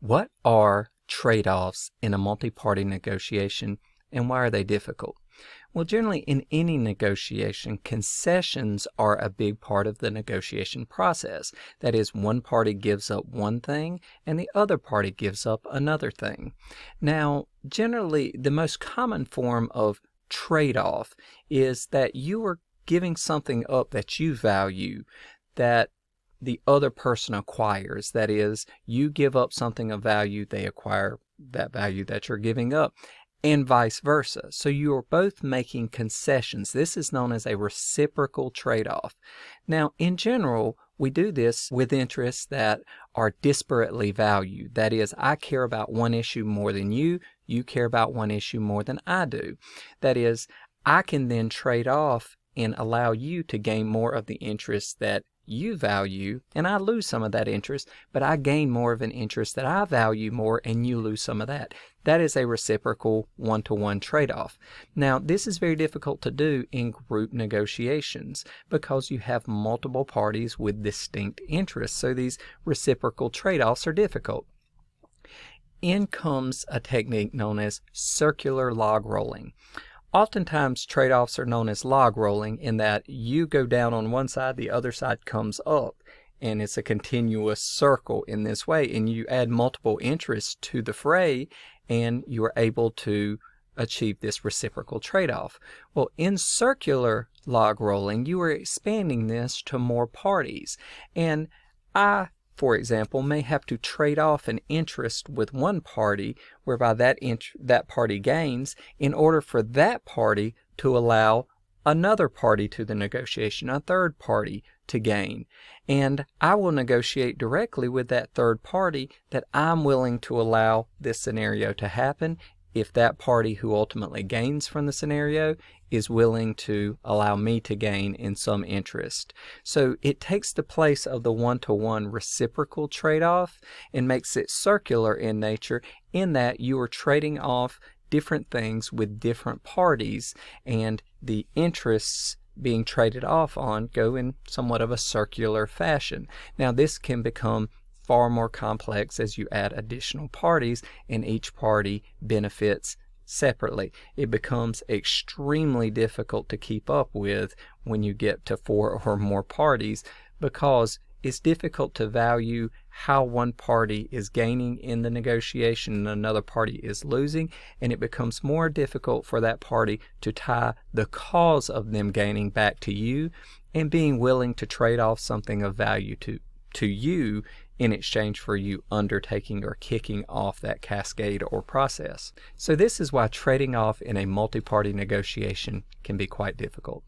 What are trade-offs in a multi-party negotiation, and why are they difficult? Well, generally in any negotiation, concessions are a big part of the negotiation process. That is, one party gives up one thing and the other party gives up another thing. Now, generally, the most common form of trade-off is that you are giving something up that you value that the other person acquires. That is, you give up something of value, they acquire that value that you're giving up, and vice versa. So you are both making concessions. This is known as a reciprocal trade-off. Now, in general, we do this with interests that are disparately valued. That is, I care about one issue more than you care about one issue more than I do. That is, I can then trade off and allow you to gain more of the interest that you value, and I lose some of that interest, but I gain more of an interest that I value more, and you lose some of that. That is a reciprocal one-to-one trade-off. Now, this is very difficult to do in group negotiations because you have multiple parties with distinct interests, so these reciprocal trade-offs are difficult. In comes a technique known as circular log rolling. Oftentimes, trade-offs are known as log rolling in that you go down on one side, the other side comes up, and it's a continuous circle in this way, and you add multiple interests to the fray, and you are able to achieve this reciprocal trade-off. Well, in circular log rolling, you are expanding this to more parties, and I, for example, may have to trade off an interest with one party whereby that party gains in order for that party to allow another party to the negotiation, a third party, to gain. And I will negotiate directly with that third party that I'm willing to allow this scenario to happen if that party who ultimately gains from the scenario is willing to allow me to gain in some interest. So it takes the place of the one-to-one reciprocal trade-off and makes it circular in nature, in that you are trading off different things with different parties, and the interests being traded off on go in somewhat of a circular fashion. Now, this can become far more complex as you add additional parties and each party benefits separately. It becomes extremely difficult to keep up with when you get to 4 or more parties, because it's difficult to value how one party is gaining in the negotiation and another party is losing, and it becomes more difficult for that party to tie the cause of them gaining back to you and being willing to trade off something of value to you in exchange for you undertaking or kicking off that cascade or process. So this is why trading off in a multi-party negotiation can be quite difficult.